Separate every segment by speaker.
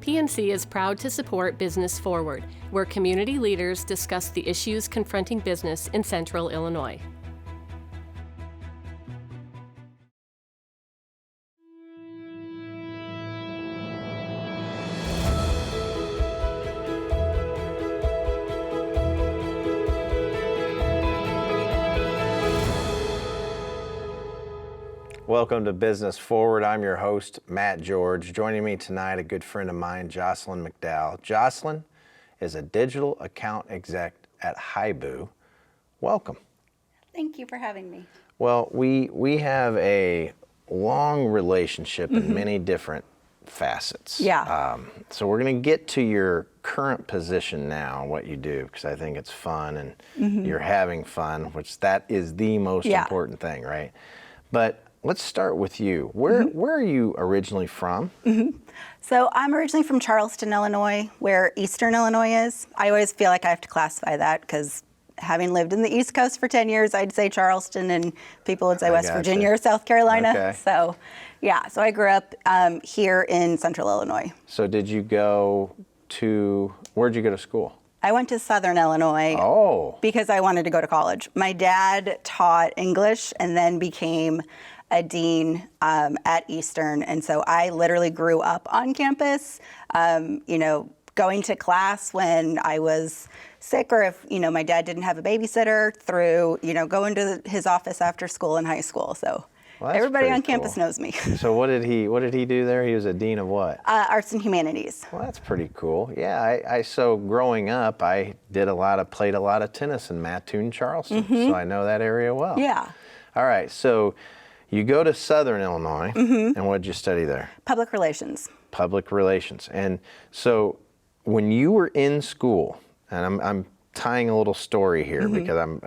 Speaker 1: PNC is proud to support Business Forward, where community leaders discuss the issues confronting business in Central Illinois.
Speaker 2: Welcome to Business Forward. I'm your host, Matt George. Joining me tonight, a good friend of mine, Jocelyn McDowell. Jocelyn is a digital account exec at Hibu. Welcome.
Speaker 3: Thank you for having me.
Speaker 2: Well, we have a long relationship in many different facets.
Speaker 3: Yeah.
Speaker 2: So we're going to get to your current position now, what you do, because I think it's fun and you're having fun, which that is the most important thing, right? But let's start with you. Where are you originally from?
Speaker 3: So I'm originally from Charleston, Illinois, where Eastern Illinois is. I always feel like I have to classify that because having lived in the East Coast for 10 years, I'd say Charleston and people would say West Virginia or South Carolina.
Speaker 2: Okay.
Speaker 3: So yeah, so I grew up here in Central Illinois.
Speaker 2: So did you go to, where'd you go to school?
Speaker 3: I went to Southern Illinois because I wanted to go to college. My dad taught English and then became a dean at Eastern. And so I literally grew up on campus, going to class when I was sick or if, my dad didn't have a babysitter through, going to his office after school in high school. So everybody on campus knows me.
Speaker 2: So what did he do there? He was a dean of what?
Speaker 3: Arts and Humanities.
Speaker 2: Well, that's pretty cool. Yeah, so growing up, I played a lot of tennis in Mattoon, Charleston. So I know that area well.
Speaker 3: Yeah.
Speaker 2: All right, so you go to Southern Illinois, and what did you study there?
Speaker 3: Public relations.
Speaker 2: Public relations. And so when you were in school, and I'm tying a little story here because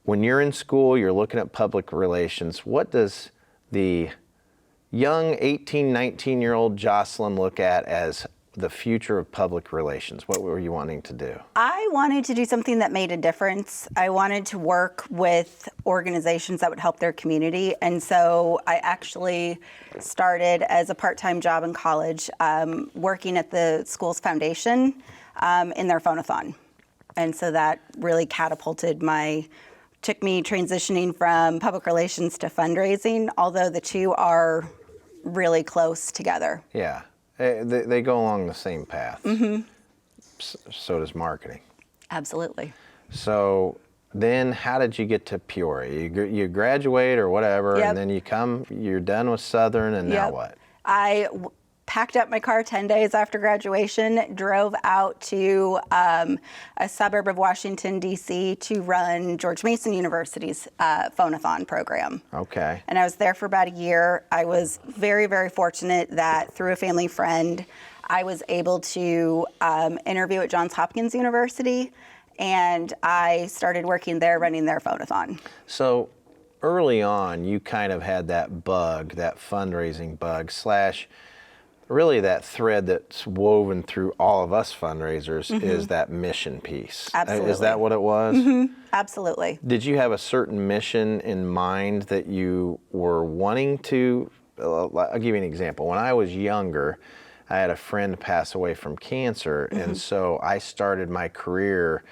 Speaker 2: when you're in school, you're looking at public relations, what does the young 18, 19-year-old Jocelyn look at as the future of public relations? What were you wanting to do?
Speaker 3: I wanted to do something that made a difference. I wanted to work with organizations that would help their community. And so I actually started as a part-time job in college, working at the school's foundation in their phone-a-thon. And so that really took me transitioning from public relations to fundraising, although the two are really close together.
Speaker 2: Yeah. They go along the same path. So does marketing.
Speaker 3: Absolutely.
Speaker 2: So then how did you get to Peoria? You graduate or whatever, and then you're done with Southern, and now what?
Speaker 3: I packed up my car 10 days after graduation, drove out to a suburb of Washington, D.C. to run George Mason University's phone-a-thon program.
Speaker 2: Okay.
Speaker 3: And I was there for about a year. I was very, very fortunate that through a family friend, I was able to interview at Johns Hopkins University, and I started working there running their phone-a-thon.
Speaker 2: So early on, you kind of had that bug, that fundraising bug, really that thread that's woven through all of us fundraisers is that mission piece.
Speaker 3: Absolutely.
Speaker 2: Is that what it was?
Speaker 3: Absolutely.
Speaker 2: Did you have a certain mission in mind that you were wanting to? I'll give you an example. When I was younger, I had a friend pass away from cancer, and so I started my career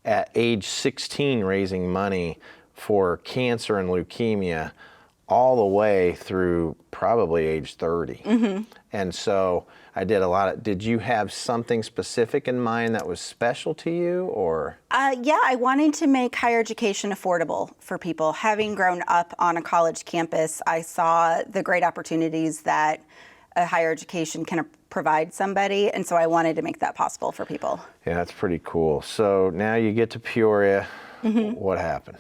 Speaker 2: at age 16 raising money for cancer and leukemia all the way through probably age 30. And so I did a lot of, did you have something specific in mind that was special to you, or?
Speaker 3: Yeah, I wanted to make higher education affordable for people. Having grown up on a college campus, I saw the great opportunities that a higher education can provide somebody, and so I wanted to make that possible for people.
Speaker 2: Yeah, that's pretty cool. So now you get to Peoria. What happened?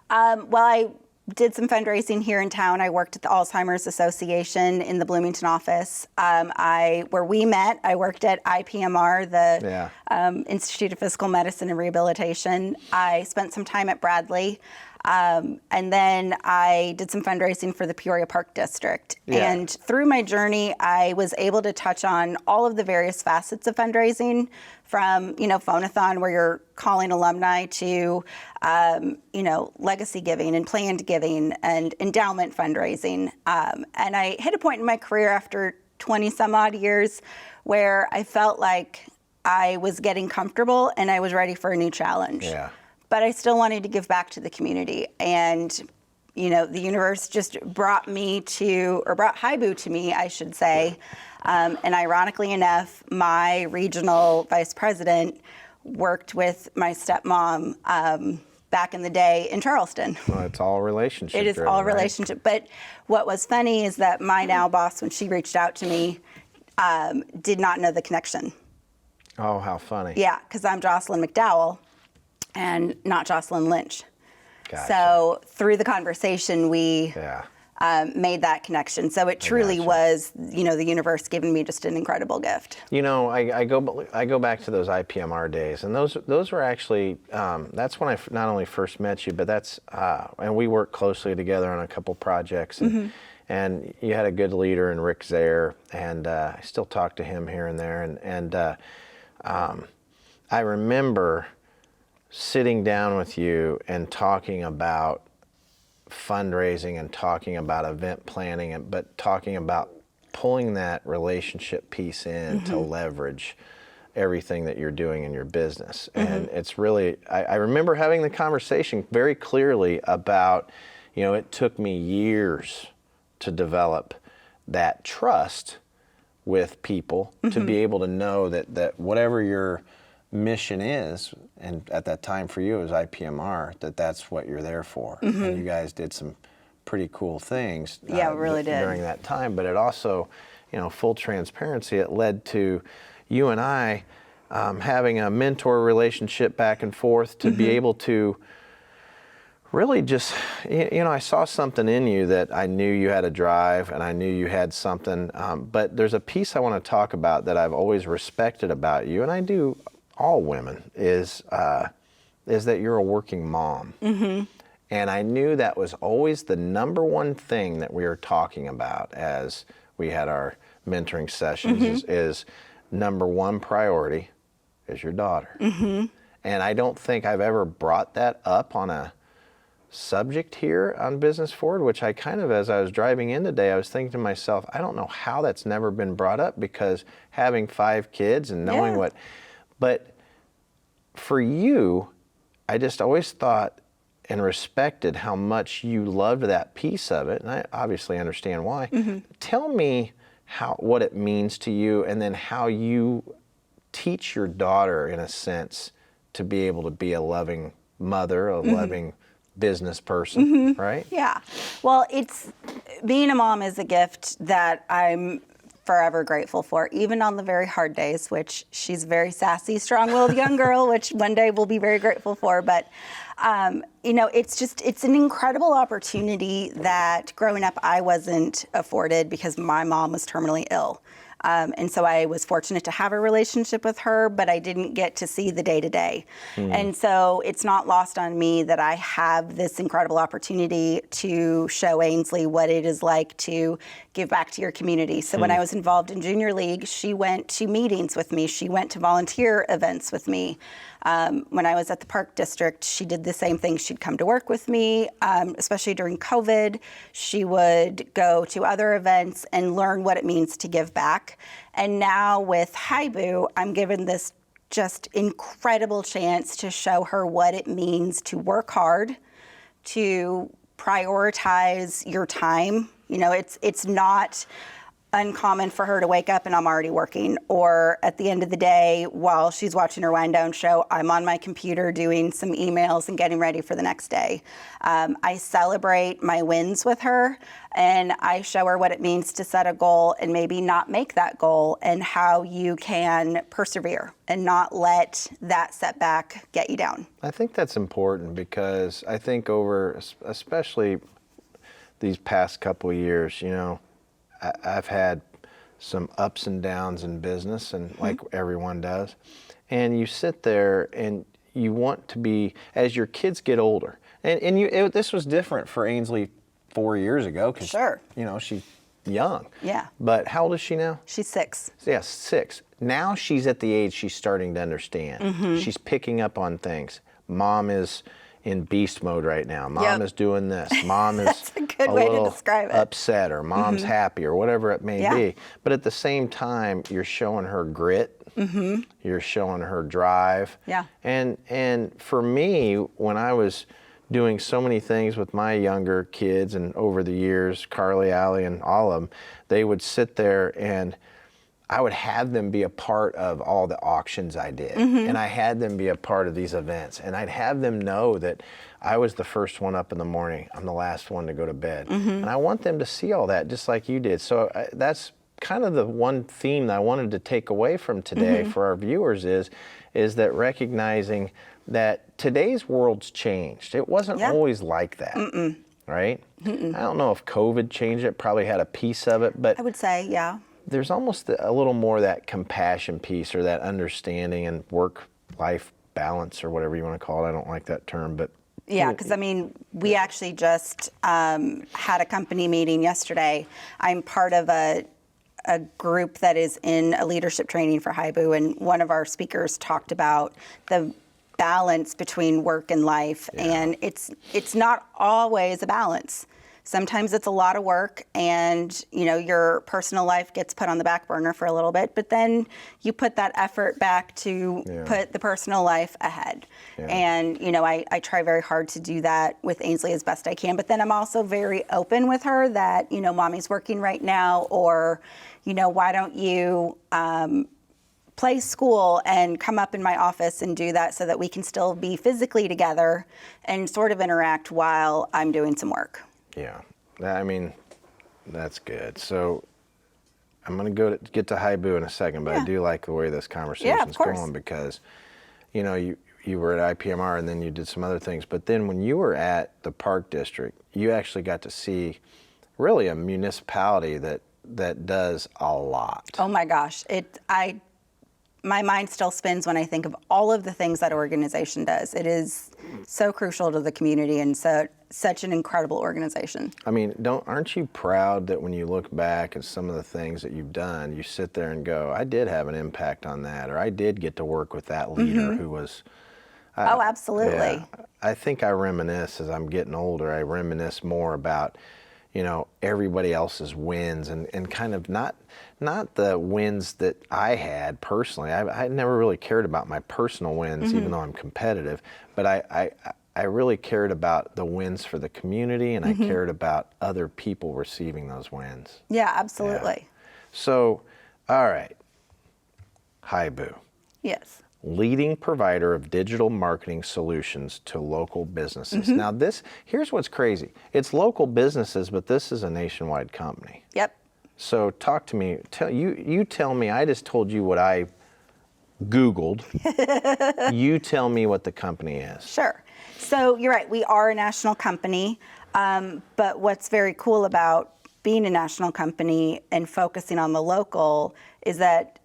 Speaker 3: Well, I did some fundraising here in town. I worked at the Alzheimer's Association in the Bloomington office. Where we met, I worked at IPMR, the Institute of Physical Medicine and Rehabilitation. I spent some time at Bradley. And then I did some fundraising for the Peoria Park District.
Speaker 2: Yeah.
Speaker 3: And through my journey, I was able to touch on all of the various facets of fundraising, from, phone-a-thon where you're calling alumni to, legacy giving and planned giving and endowment fundraising. And I hit a point in my career after 20 some odd years where I felt like I was getting comfortable and I was ready for a new challenge.
Speaker 2: Yeah.
Speaker 3: But I still wanted to give back to the community. And, you know, the universe just brought Hibu to me, I should say. And ironically enough, my regional vice president worked with my stepmom back in the day in Charleston.
Speaker 2: Well, it's all relationship.
Speaker 3: It is all relationship. But what was funny is that my now boss, when she reached out to me, did not know the connection.
Speaker 2: Oh, how funny.
Speaker 3: Yeah, because I'm Jocelyn McDowell and not Jocelyn Lynch.
Speaker 2: Gotcha.
Speaker 3: So through the conversation, we
Speaker 2: Yeah.
Speaker 3: made that connection. So it truly
Speaker 2: gotcha.
Speaker 3: was, you know, the universe giving me just an incredible gift.
Speaker 2: You know, I go back to those IPMR days, and those were actually that's when I not only first met you, but that's and we worked closely together on a couple projects, and you had a good leader in Rick Zaire, and I still talk to him here and there, and I remember sitting down with you and talking about fundraising and talking about event planning, but talking about pulling that relationship piece in to leverage everything that you're doing in your business. And it's really, I remember having the conversation very clearly about, you know, it took me years to develop that trust with people to be able to know that whatever your mission is, and at that time for you it was IPMR, that's what you're there for. And you guys did some pretty cool things
Speaker 3: Yeah, we really did.
Speaker 2: during that time, but it also, you know, full transparency, it led to you and I having a mentor relationship back and forth to be able to really just, you know, I saw something in you that I knew you had a drive and I knew you had something, but there's a piece I want to talk about that I've always respected about you, and I do all women, is that you're a working mom. And I knew that was always the number one thing that we were talking about as we had our mentoring sessions is number one priority is your daughter. And I don't think I've ever brought that up on a subject here on Business Forward, which I kind of, as I was driving in today, I was thinking to myself, I don't know how that's never been brought up, because having 5 kids and knowing what, but for you, I just always thought and respected how much you loved that piece of it, and I obviously understand why. Tell me what it means to you, and then how you teach your daughter, in a sense, to be able to be a loving mother, a loving business person, right?
Speaker 3: Yeah. Well, being a mom is a gift that I'm forever grateful for, even on the very hard days, which she's a very sassy, strong-willed young girl, which one day we'll be very grateful for. But, you know, it's an incredible opportunity that growing up I wasn't afforded because my mom was terminally ill. And so I was fortunate to have a relationship with her, but I didn't get to see the day-to-day. And so it's not lost on me that I have this incredible opportunity to show Ainsley what it is like to give back to your community. So when I was involved in Junior League, she went to meetings with me. She went to volunteer events with me. When I was at the Park District, she did the same thing. She'd come to work with me, especially during COVID. She would go to other events and learn what it means to give back. And now with Hibu, I'm given this just incredible chance to show her what it means to work hard, to prioritize your time. You know, it's not uncommon for her to wake up and I'm already working, or at the end of the day, while she's watching her wind down show, I'm on my computer doing some emails and getting ready for the next day. I celebrate my wins with her, and I show her what it means to set a goal and maybe not make that goal, and how you can persevere and not let that setback get you down.
Speaker 2: I think that's important, because I think especially these past couple of years, you know, I've had some ups and downs in business, and like everyone does. And you sit there and you want to be, as your kids get older, and this was different for Ainsley 4 years ago, because you know, she's young.
Speaker 3: Yeah.
Speaker 2: But how old is she now?
Speaker 3: She's 6.
Speaker 2: Yeah, 6. Now she's at the age she's starting to understand. She's picking up on things. Mom is in beast mode right now. Mom
Speaker 3: Yep.
Speaker 2: is doing this. Mom is
Speaker 3: That's a good way to
Speaker 2: little
Speaker 3: describe it.
Speaker 2: upset, or mom's happy, or whatever it may
Speaker 3: Yeah.
Speaker 2: be. But at the same time, you're showing her grit. You're showing her drive.
Speaker 3: Yeah.
Speaker 2: And for me, when I was doing so many things with my younger kids, and over the years, Carly, Allie, and all of them, they would sit there and I would have them be a part of all the auctions I did. And I had them be a part of these events. And I'd have them know that I was the first one up in the morning. I'm the last one to go to bed. And I want them to see all that just like you did. So that's kind of the one theme that I wanted to take away from today for our viewers is that recognizing that today's world's changed. It wasn't always like that, right? I don't know if COVID changed it, probably had a piece of it, but
Speaker 3: I would say, yeah.
Speaker 2: there's almost a little more of that compassion piece, or that understanding and work-life balance, or whatever you want to call it. I don't like that term, but
Speaker 3: Yeah, because I mean, we actually just had a company meeting yesterday. I'm part of a group that is in a leadership training for HIBU, and one of our speakers talked about the balance between work and life, and it's not always a balance. Sometimes it's a lot of work, and your personal life gets put on the back burner for a little bit, but then you put that effort back to put the personal life ahead. And I try very hard to do that with Ainsley as best I can, but then I'm also very open with her that mommy's working right now, or why don't you play school and come up in my office and do that, so that we can still be physically together and sort of interact while I'm doing some work.
Speaker 2: yeah, I mean, that's good. So I'm going to get to HIBU in a second, but I do like the way this conversation's going, because you were at IPMR and then you did some other things, but then when you were at the Park District, you actually got to see really a municipality that does a lot.
Speaker 3: Oh my gosh, my mind still spins when I think of all of the things that organization does. It is so crucial to the community, and such an incredible organization.
Speaker 2: I mean, aren't you proud that when you look back at some of the things that you've done, you sit there and go, I did have an impact on that, or I did get to work with that leader who was...
Speaker 3: Oh, absolutely.
Speaker 2: Yeah, I think I reminisce, as I'm getting older, I reminisce more about, everybody else's wins, and kind of not the wins that I had personally. I never really cared about my personal wins, even though I'm competitive, but I really cared about the wins for the community, and I cared about other people receiving those wins.
Speaker 3: Yeah, absolutely.
Speaker 2: Yeah. So, all right, HIBU.
Speaker 3: Yes.
Speaker 2: Leading provider of digital marketing solutions to local businesses. Now here's what's crazy. It's local businesses, but this is a nationwide company.
Speaker 3: Yep.
Speaker 2: So talk to me, you tell me, I just told you what I Googled. You tell me what the company is.
Speaker 3: Sure. So you're right, we are a national company, but what's very cool about being a national company and focusing on the local is that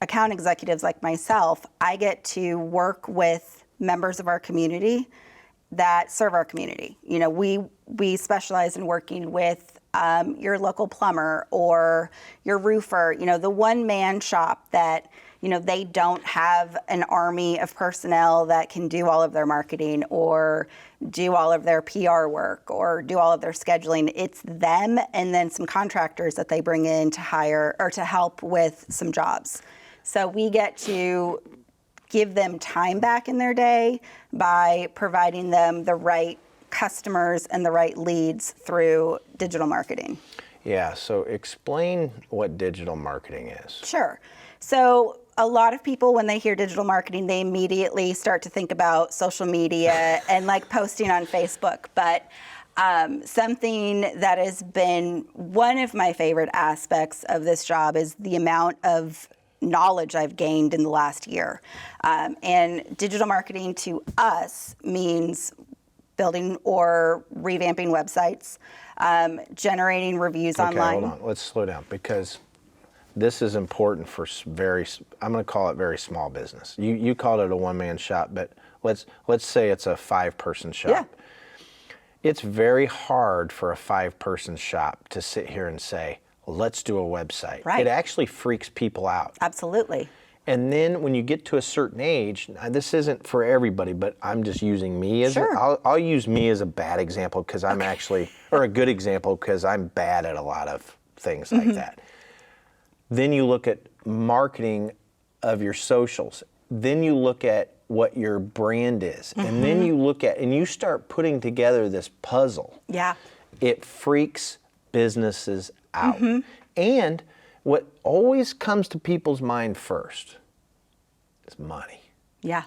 Speaker 3: account executives like myself, I get to work with members of our community that serve our community. We specialize in working with your local plumber or your roofer, the one-man shop that, they don't have an army of personnel that can do all of their marketing or do all of their PR work or do all of their scheduling. It's them and then some contractors that they bring in to hire or to help with some jobs. So we get to give them time back in their day by providing them the right customers and the right leads through digital marketing.
Speaker 2: Yeah, so explain what digital marketing is.
Speaker 3: Sure. So a lot of people, when they hear digital marketing, they immediately start to think about social media and like posting on Facebook. But something that has been one of my favorite aspects of this job is the amount of knowledge I've gained in the last year. And digital marketing to us means building or revamping websites, generating reviews online.
Speaker 2: Okay, hold on. Let's slow down, because this is important for I'm going to call it very small business. You called it a one-man shop, but let's say it's a 5-person shop.
Speaker 3: Yeah.
Speaker 2: It's very hard for a 5-person shop to sit here and say, let's do a website.
Speaker 3: Right.
Speaker 2: It actually freaks people out.
Speaker 3: Absolutely.
Speaker 2: And then when you get to a certain age, now this isn't for everybody, but I'm just using me as
Speaker 3: Sure.
Speaker 2: I'll use me as a bad example because I'm actually, or a good example because I'm bad at a lot of things like that. Then you look at marketing of your socials. Then you look at what your brand is. And then you look at, and you start putting together this puzzle.
Speaker 3: Yeah.
Speaker 2: It freaks businesses out. And what always comes to people's mind first is money,
Speaker 3: Yeah.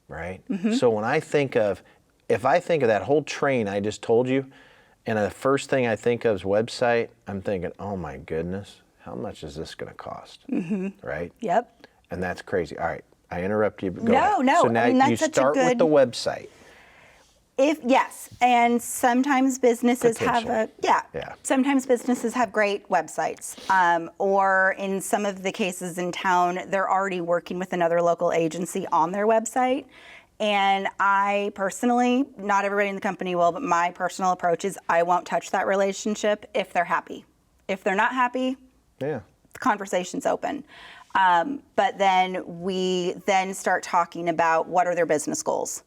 Speaker 2: right? So when if I think of that whole train I just told you, and the first thing I think of is website, I'm thinking, oh my goodness, how much is this going to cost? Right?
Speaker 3: Yep.
Speaker 2: And that's crazy. All right, I interrupt you, but go
Speaker 3: No,
Speaker 2: ahead.
Speaker 3: no,
Speaker 2: So now
Speaker 3: I mean, that's
Speaker 2: you
Speaker 3: such a
Speaker 2: start with
Speaker 3: good-
Speaker 2: the website.
Speaker 3: Yes, and sometimes businesses have
Speaker 2: Yeah.
Speaker 3: Sometimes businesses have great websites, or in some of the cases in town, they're already working with another local agency on their website. And I personally, not everybody in the company will, but my personal approach is I won't touch that relationship if they're happy. If they're not happy,
Speaker 2: Yeah.
Speaker 3: the conversation's open. But then we then start talking about what are their business goals.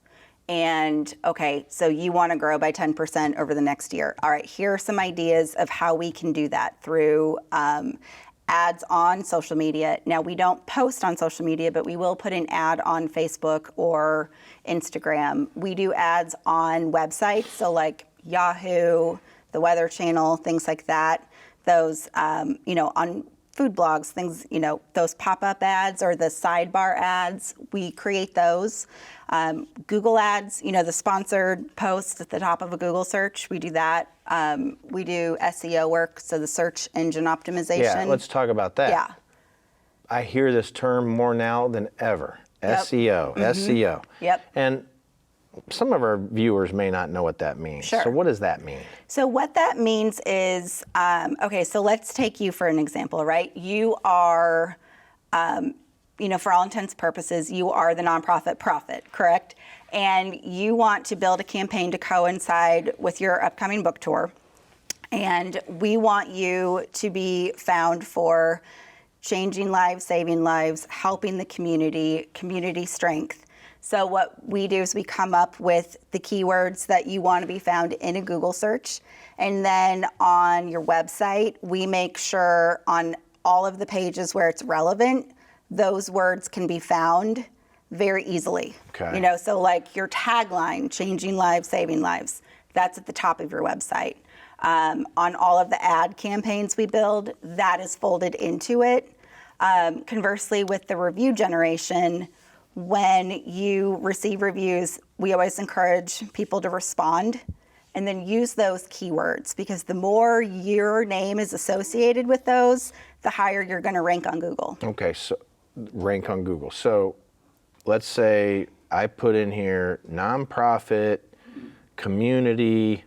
Speaker 3: And okay, so you want to grow by 10% over the next year. All right, here are some ideas of how we can do that through ads on social media. Now, we don't post on social media, but we will put an ad on Facebook or Instagram. We do ads on websites, so like Yahoo, the Weather Channel, things like that. Those, on food blogs, things, those pop-up ads or the sidebar ads, we create those. Google ads, the sponsored posts at the top of a Google search, we do that. We do SEO work, so the search engine optimization.
Speaker 2: Yeah, let's talk about that.
Speaker 3: Yeah.
Speaker 2: I hear this term more now than ever.
Speaker 3: Yep.
Speaker 2: SEO, SEO.
Speaker 3: Yep.
Speaker 2: And some of our viewers may not know what that means.
Speaker 3: Sure.
Speaker 2: So what does that mean?
Speaker 3: So what that means is, okay, so let's take you for an example, right? You are, for all intents and purposes, you are the nonprofit Profit, correct? And you want to build a campaign to coincide with your upcoming book tour. And we want you to be found for changing lives, saving lives, helping the community strength. So what we do is we come up with the keywords that you want to be found in a Google search. And then on your website, we make sure on all of the pages where it's relevant, those words can be found very easily.
Speaker 2: Okay.
Speaker 3: So like your tagline, changing lives, saving lives, that's at the top of your website. On all of the ad campaigns we build, that is folded into it. Conversely, with the review generation, when you receive reviews, we always encourage people to respond and then use those keywords, because the more your name is associated with those, the higher you're going to rank on Google.
Speaker 2: Okay, so rank on Google. So let's say I put in here nonprofit, community,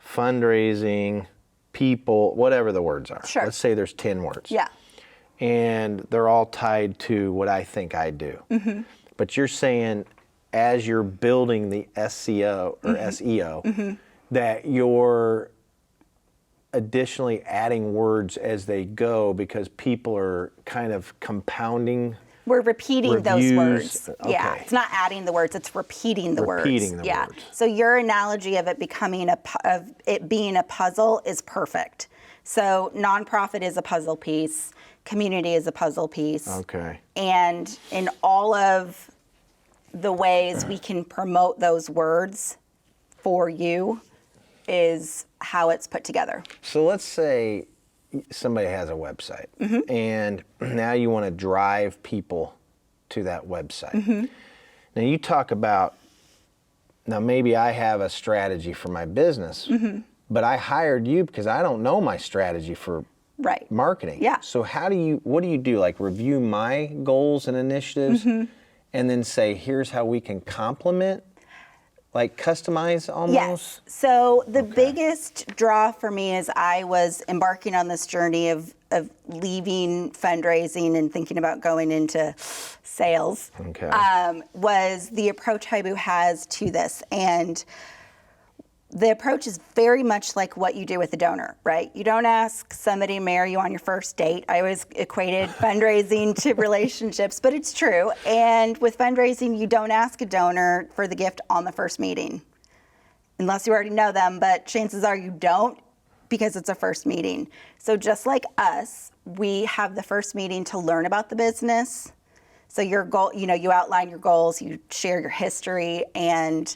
Speaker 2: fundraising, people, whatever the words are.
Speaker 3: Sure.
Speaker 2: Let's say there's 10 words.
Speaker 3: Yeah.
Speaker 2: And they're all tied to what I think I do. But you're saying as you're building the SEO or SEO, that you're additionally adding words as they go because people are kind of compounding.
Speaker 3: We're repeating those
Speaker 2: Reviews,
Speaker 3: words. Yeah,
Speaker 2: okay.
Speaker 3: it's not adding the words; it's repeating the words.
Speaker 2: Repeating the
Speaker 3: yeah.
Speaker 2: words.
Speaker 3: So your analogy of it becoming of it being a puzzle is perfect. So nonprofit is a puzzle piece, community is a puzzle piece.
Speaker 2: Okay.
Speaker 3: And in all of the ways we can promote those words for you is how it's put together.
Speaker 2: So let's say somebody has a website and now you want to drive people to that website. Now you talk about, now maybe I have a strategy for my business, but I hired you because I don't know my strategy for
Speaker 3: Right.
Speaker 2: marketing.
Speaker 3: Yeah.
Speaker 2: So what do you do? Like review my goals and initiatives and then say, here's how we can complement? Like customize almost?
Speaker 3: Yes. So the biggest draw for me as I was embarking on this journey of leaving fundraising and thinking about going into sales
Speaker 2: Okay.
Speaker 3: was the approach Haibu has to this. And the approach is very much like what you do with a donor, right? You don't ask somebody to marry you on your first date. I always equated fundraising to relationships, but it's true. And with fundraising, you don't ask a donor for the gift on the first meeting, unless you already know them, but chances are you don't, because it's a first meeting. So just like us, we have the first meeting to learn about the business. So your goal, you outline your goals, you share your history, and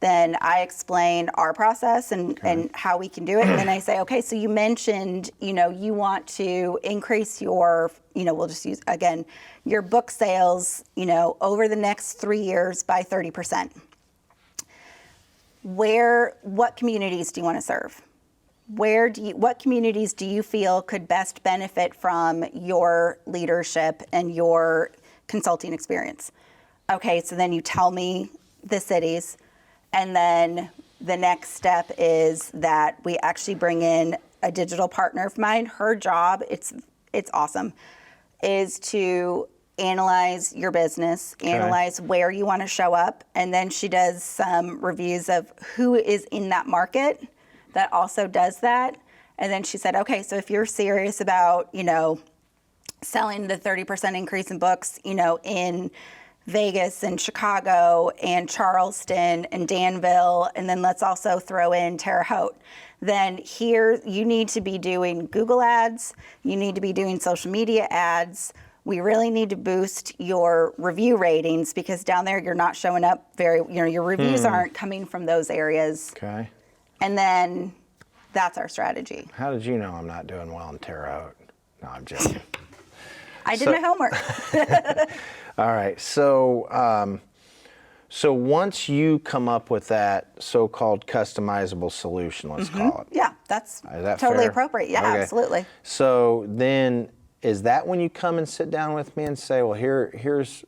Speaker 3: then I explain our process and how we can do it. And then I say, okay, so you mentioned, you want to increase your, we'll just use, again, your book sales, over the next 3 years by 30%. What communities do you want to serve? What communities do you feel could best benefit from your leadership and your consulting experience? Okay, so then you tell me the cities. And then the next step is that we actually bring in a digital partner of mine. Her job, it's awesome, is to analyze your business, analyze where you want to show up, and then she does some reviews of who is in that market that also does that. And then she said, okay, so if you're serious about, selling the 30% increase in books, in Vegas and Chicago and Charleston and Danville, and then let's also throw in Terre Haute. Then here you need to be doing Google ads, you need to be doing social media ads. We really need to boost your review ratings because down there you're not showing up your reviews aren't coming from those areas.
Speaker 2: Okay.
Speaker 3: And then that's our strategy.
Speaker 2: How did you know I'm not doing well in Terre Haute? No, I'm joking.
Speaker 3: I did my homework.
Speaker 2: All right. So once you come up with that so-called customizable solution, let's call it.
Speaker 3: Yeah, that's
Speaker 2: that
Speaker 3: totally
Speaker 2: fair?
Speaker 3: appropriate. Yeah,
Speaker 2: Okay.
Speaker 3: absolutely.
Speaker 2: So then is that when you come and sit down with me and say, well, here's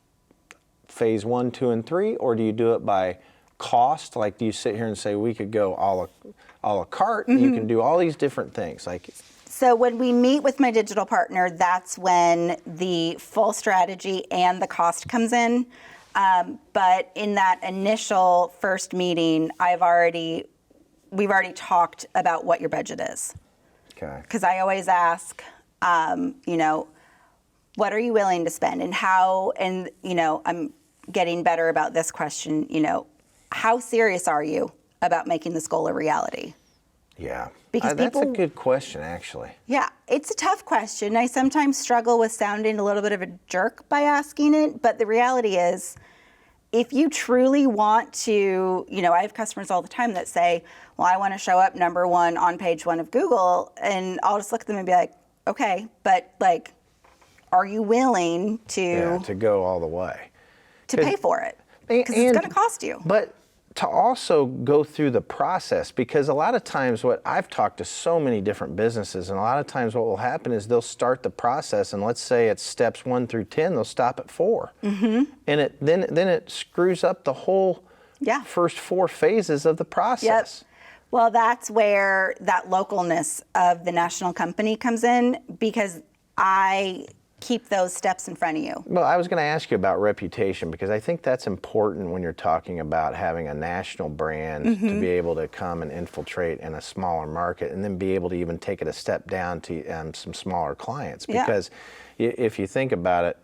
Speaker 2: phase 1, 2, and 3, or do you do it by cost? Like, do you sit here and say we could go a la carte, and you can do all these different things? Like,
Speaker 3: so when we meet with my digital partner, that's when the full strategy and the cost comes in. But in that initial first meeting, we've already talked about what your budget is.
Speaker 2: okay.
Speaker 3: Because I always ask, what are you willing to spend and how, and, I'm getting better about this question, how serious are you about making this goal a reality?
Speaker 2: Yeah.
Speaker 3: Because
Speaker 2: that's a
Speaker 3: people-
Speaker 2: good question, actually.
Speaker 3: Yeah, it's a tough question. I sometimes struggle with sounding a little bit of a jerk by asking it, but the reality is, if you truly want to, I have customers all the time that say, well, I want to show up number 1 on page 1 of Google, and I'll just look at them and be like, okay, but are you willing to
Speaker 2: go all the way?
Speaker 3: to pay for it? Because it's going to cost you.
Speaker 2: But to also go through the process, because a lot of times what I've talked to so many different businesses, and a lot of times what will happen is they'll start the process, and let's say it's steps 1 through 10, they'll stop at 4, and then it screws up the whole first 4 phases of the process.
Speaker 3: Yep. Well, that's where that localness of the national company comes in, because I keep those steps in front of you.
Speaker 2: Well, I was going to ask you about reputation, because I think that's important when you're talking about having a national brand to be able to come and infiltrate in a smaller market, and then be able to even take it a step down to some smaller clients. Because if you think about it,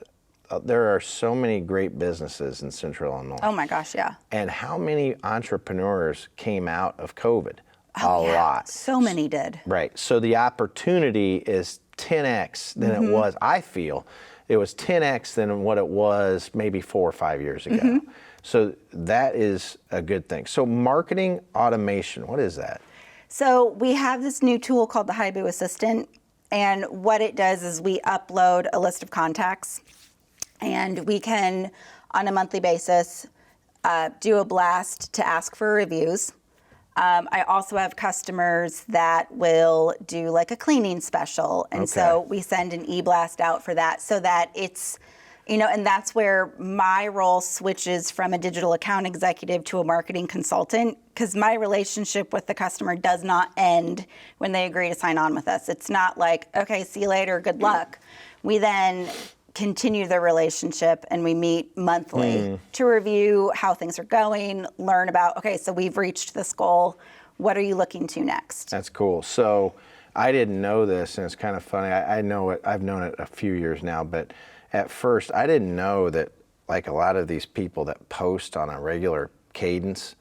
Speaker 2: there are so many great businesses in Central Illinois.
Speaker 3: Oh my gosh, yeah.
Speaker 2: And how many entrepreneurs came out of COVID? A lot.
Speaker 3: So many did.
Speaker 2: Right. So the opportunity is 10x than it was. I feel it was 10x than what it was maybe 4 or 5 years ago. So that is a good thing. So marketing automation, what is that?
Speaker 3: So we have this new tool called the Haibu Assistant, and what it does is we upload a list of contacts, and we can, on a monthly basis, do a blast to ask for reviews. I also have customers that will do like a cleaning special. And so we send an e-blast out for that, so that it's, and that's where my role switches from a digital account executive to a marketing consultant, because my relationship with the customer does not end when they agree to sign on with us. It's not like, okay, see you later, good luck. We then continue the relationship, and we meet monthly to review how things are going, learn about, okay, so we've reached this goal. what are you looking to next?
Speaker 2: That's cool. So I didn't know this, and it's kind of funny. I know it. I've known it a few years now, but at first I didn't know that, like, a lot of these people that post on a regular cadence,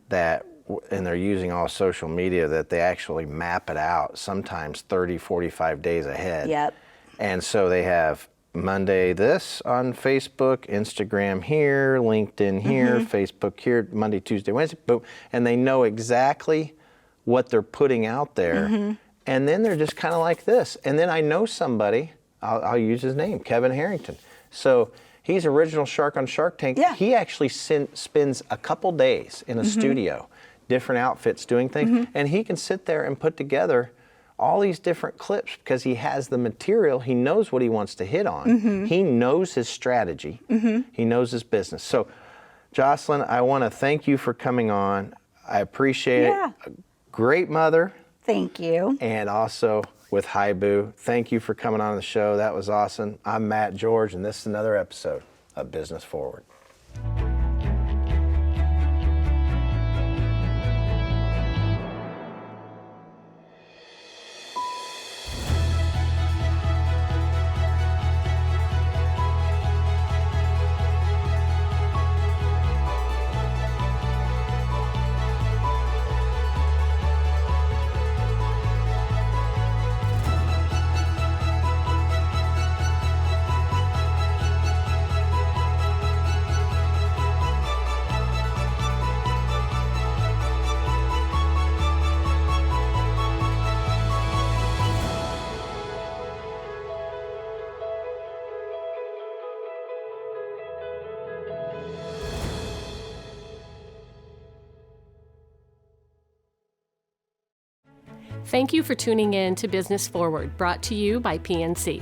Speaker 2: that and they're using all social media, that they actually map it out sometimes 30, 45 days ahead.
Speaker 3: Yep.
Speaker 2: And so they have Monday this on Facebook, Instagram here, LinkedIn here, Facebook here, Monday, Tuesday, Wednesday, boom. And they know exactly what they're putting out there. And then they're just kind of like this. And then I know somebody, I'll use his name, Kevin Harrington. So he's original Shark on Shark Tank.
Speaker 3: Yeah.
Speaker 2: He actually spends a couple days in a studio, different outfits doing things. And he can sit there and put together all these different clips because he has the material. He knows what he wants to hit on. He knows his strategy. He knows his business. So, Jocelyn, I want to thank you for coming on. I appreciate it. A great mother.
Speaker 3: Thank you.
Speaker 2: And also with Haibu. Thank you for coming on the show. That was awesome. I'm Matt George, and this is another episode of Business Forward.
Speaker 1: Thank you for tuning in to Business Forward, brought to you by PNC.